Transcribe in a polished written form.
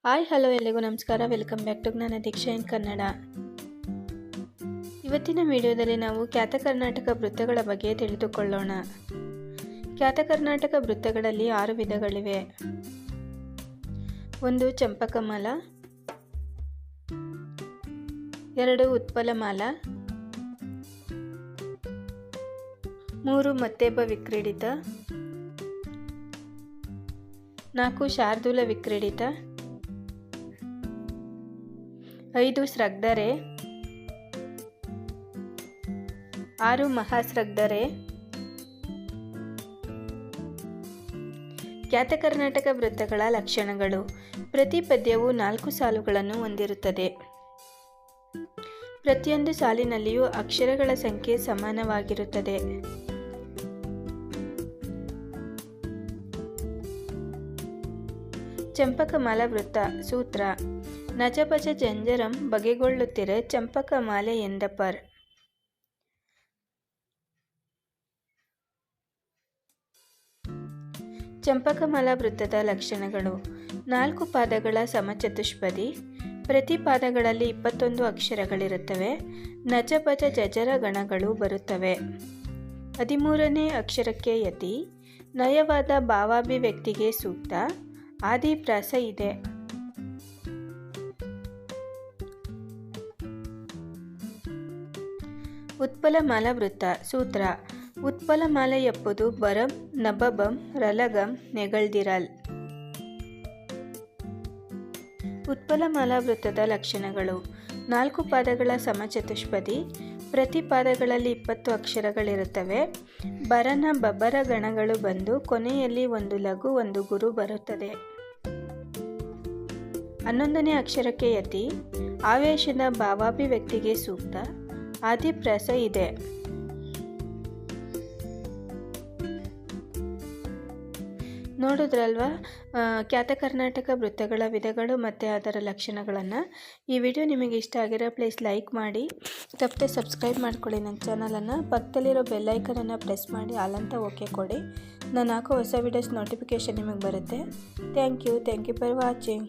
Hi hello ಎಲ್ಲಿಗೂ ನಮಸ್ಕಾರ. Welcome back to ಜ್ಞಾನ ದೀಕ್ಷಾ ಇನ್ ಕನ್ನಡ. ಇವತ್ತಿನ ವಿಡಿಯೋದಲ್ಲಿ ನಾವು ಖ್ಯಾತ ಕರ್ನಾಟಕ ವೃತ್ತಗಳ ಬಗ್ಗೆ ತಿಳಿದುಕೊಳ್ಳೋಣ. ಖ್ಯಾತ ಕರ್ನಾಟಕ ವೃತ್ತಗಳಲ್ಲಿ 6 ವಿಧಗಳಿವೆ. 1 ಚಂಪಕಮಾಲ, 2 ಉತ್ಪಲಮಾಲ, 3 ಮತ್ತೇಬ ವಿಕ್ರೀಡಿತ, 4 ಶಾರ್ದೂಲ ವಿಕ್ರೀಡಿತ, 5 ಸ್ರಗ್ಧರೆ, 6 ಮಹಾಸ್ರಗ್ಧರೆ. ಖ್ಯಾತ ಕರ್ನಾಟಕ ವೃತ್ತಗಳ ಲಕ್ಷಣಗಳು. ಪ್ರತಿ ಪದ್ಯವು 4 ಸಾಲುಗಳನ್ನು ಹೊಂದಿರುತ್ತದೆ. ಪ್ರತಿಯೊಂದು ಸಾಲಿನಲ್ಲಿಯೂ ಅಕ್ಷರಗಳ ಸಂಖ್ಯೆ ಸಮಾನವಾಗಿರುತ್ತದೆ. ಚಂಪಕಮಾಲ ವೃತ್ತ. ಸೂತ್ರ: ನಜಬಜ ಜಂಜರಂ ಬಗೆಗೊಳ್ಳುತ್ತಿರೆ ಚಂಪಕಮಾಲೆ ಎಂದಪರ್. ಚಂಪಕಮಾಲ ವೃತ್ತದ ಲಕ್ಷಣಗಳು. 4 ಪಾದಗಳ ಸಮಚತುಷ್ಪದಿ. ಪ್ರತಿ ಪಾದಗಳಲ್ಲಿ 21 ಅಕ್ಷರಗಳಿರುತ್ತವೆ. ನಜಬಜ ಜಜರ ಗಣಗಳು ಬರುತ್ತವೆ. 13ನೇ ಅಕ್ಷರಕ್ಕೆ ಯತಿ. ನಯವಾದ ಭಾವಾಭಿವ್ಯಕ್ತಿಗೆ ಸೂಕ್ತ. ಆದಿಪ್ರಾಸ ಇದೆ. ಉತ್ಪಲಮಾಲ ವೃತ್ತ. ಸೂತ್ರ: ಉತ್ಪಲಮಾಲೆ ಎಪ್ಪುದು ಬರಂ ನಬಬಂ ರಲಗಂ ನೆಗಳ್ದಿರಲ್. ಉತ್ಪಲಮಾಲ ವೃತ್ತದ ಲಕ್ಷಣಗಳು. 4 ಪಾದಗಳ ಸಮಚತುಷ್ಪದಿ. ಪ್ರತಿ ಪಾದಗಳಲ್ಲಿ 20 ಅಕ್ಷರಗಳಿರುತ್ತವೆ. ಬರನ ಬಬರ ಗಣಗಳು ಬಂದು ಕೊನೆಯಲ್ಲಿ ಒಂದು ಲಘು ಒಂದು ಗುರು ಬರುತ್ತದೆ. 11ನೇ ಅಕ್ಷರಕ್ಕೆ ಯತಿ. ಆವೇಶದ ಭಾವಾಭಿವ್ಯಕ್ತಿಗೆ ಸೂಕ್ತ. ಆದಿಪ್ರಾಸ ಇದೆ. ನೋಡಿದ್ರಲ್ವಾ ಖ್ಯಾತ ಕರ್ನಾಟಕ ವೃತ್ತಗಳ ವಿಧಗಳು ಮತ್ತು ಅದರ ಲಕ್ಷಣಗಳನ್ನು. ಈ ವಿಡಿಯೋ ನಿಮಗೆ ಇಷ್ಟ ಆಗಿರೋ ಪ್ಲೀಸ್ ಲೈಕ್ ಮಾಡಿ, ತಪ್ಪದೆ ಸಬ್ಸ್ಕ್ರೈಬ್ ಮಾಡ್ಕೊಳ್ಳಿ ನನ್ನ ಚಾನಲನ್ನು. ಪಕ್ಕದಲ್ಲಿರೋ ಬೆಲ್ಲೈಕನನ್ನು ಪ್ರೆಸ್ ಮಾಡಿ ಆಲ್ ಅಂತ ಓಕೆ ಕೊಡಿ. ನಾನು ಹಾಕೋ ಹೊಸ ವಿಡಿಯೋಸ್ ನೋಟಿಫಿಕೇಷನ್ ನಿಮಗೆ ಬರುತ್ತೆ. Thank you for watching.